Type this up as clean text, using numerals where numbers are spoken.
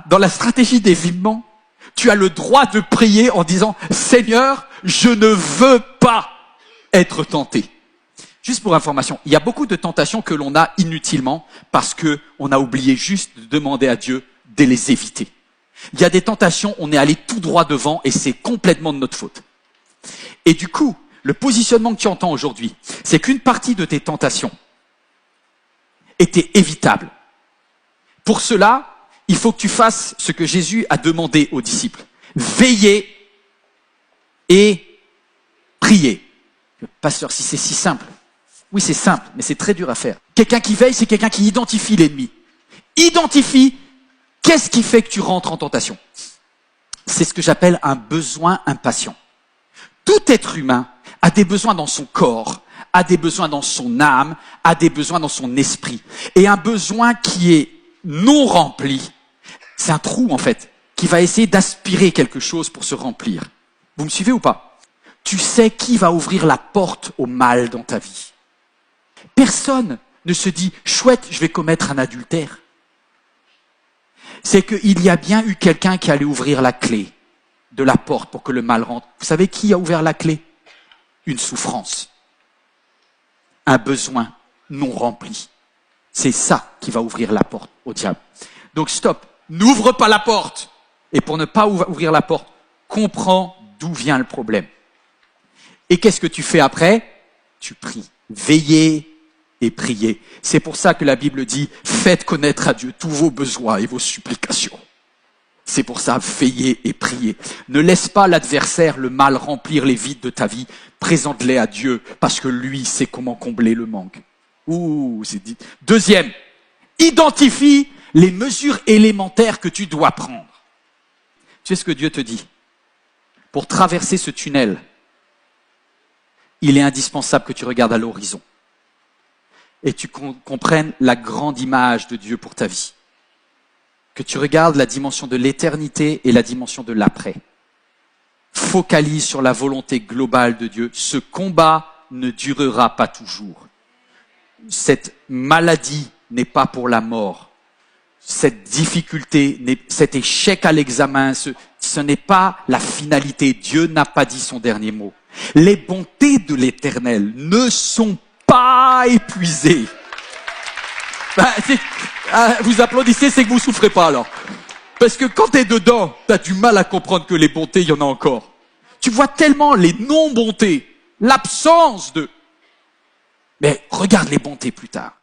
Dans la stratégie d'évitement, tu as le droit de prier en disant « Seigneur, je ne veux pas être tenté ». Juste pour information, il y a beaucoup de tentations que l'on a inutilement parce que on a oublié juste de demander à Dieu de les éviter. Il y a des tentations, on est allé tout droit devant et c'est complètement de notre faute. Et du coup, le positionnement que tu entends aujourd'hui, c'est qu'une partie de tes tentations était évitable. Pour cela, il faut que tu fasses ce que Jésus a demandé aux disciples. Veiller et prier. Pasteur, si c'est si simple. Oui, c'est simple, mais c'est très dur à faire. Quelqu'un qui veille, c'est quelqu'un qui identifie l'ennemi. Identifie qu'est-ce qui fait que tu rentres en tentation. C'est ce que j'appelle un besoin impatient. Tout être humain a des besoins dans son corps, a des besoins dans son âme, a des besoins dans son esprit. Et un besoin qui est non rempli, c'est un trou en fait, qui va essayer d'aspirer quelque chose pour se remplir. Vous me suivez ou pas? Tu sais qui va ouvrir la porte au mal dans ta vie. Personne ne se dit « chouette, je vais commettre un adultère ». C'est qu'il y a bien eu quelqu'un qui allait ouvrir la clé de la porte pour que le mal rentre. Vous savez qui a ouvert la clé? Une souffrance. Un besoin non rempli. C'est ça qui va ouvrir la porte au diable. Donc stop, n'ouvre pas la porte. Et pour ne pas ouvrir la porte, comprends d'où vient le problème. Et qu'est-ce que tu fais après? Tu pries. Veillez et priez. C'est pour ça que la Bible dit « Faites connaître à Dieu tous vos besoins et vos supplications ». C'est pour ça, veillez et priez. Ne laisse pas l'adversaire, le mal, remplir les vides de ta vie. Présente-les à Dieu, parce que lui sait comment combler le manque. Ouh, c'est dit. Deuxième, identifie les mesures élémentaires que tu dois prendre. Tu sais ce que Dieu te dit? Pour traverser ce tunnel, il est indispensable que tu regardes à l'horizon et tu comprennes la grande image de Dieu pour ta vie. Que tu regardes la dimension de l'éternité et la dimension de l'après. Focalise sur la volonté globale de Dieu. Ce combat ne durera pas toujours. Cette maladie n'est pas pour la mort. Cette difficulté, cet échec à l'examen, ce n'est pas la finalité. Dieu n'a pas dit son dernier mot. Les bontés de l'Éternel ne sont pas épuisées. Vous applaudissez, c'est que vous souffrez pas alors. Parce que quand tu es dedans, tu as du mal à comprendre que les bontés, il y en a encore. Tu vois tellement les non-bontés, l'absence de... Mais regarde les bontés plus tard.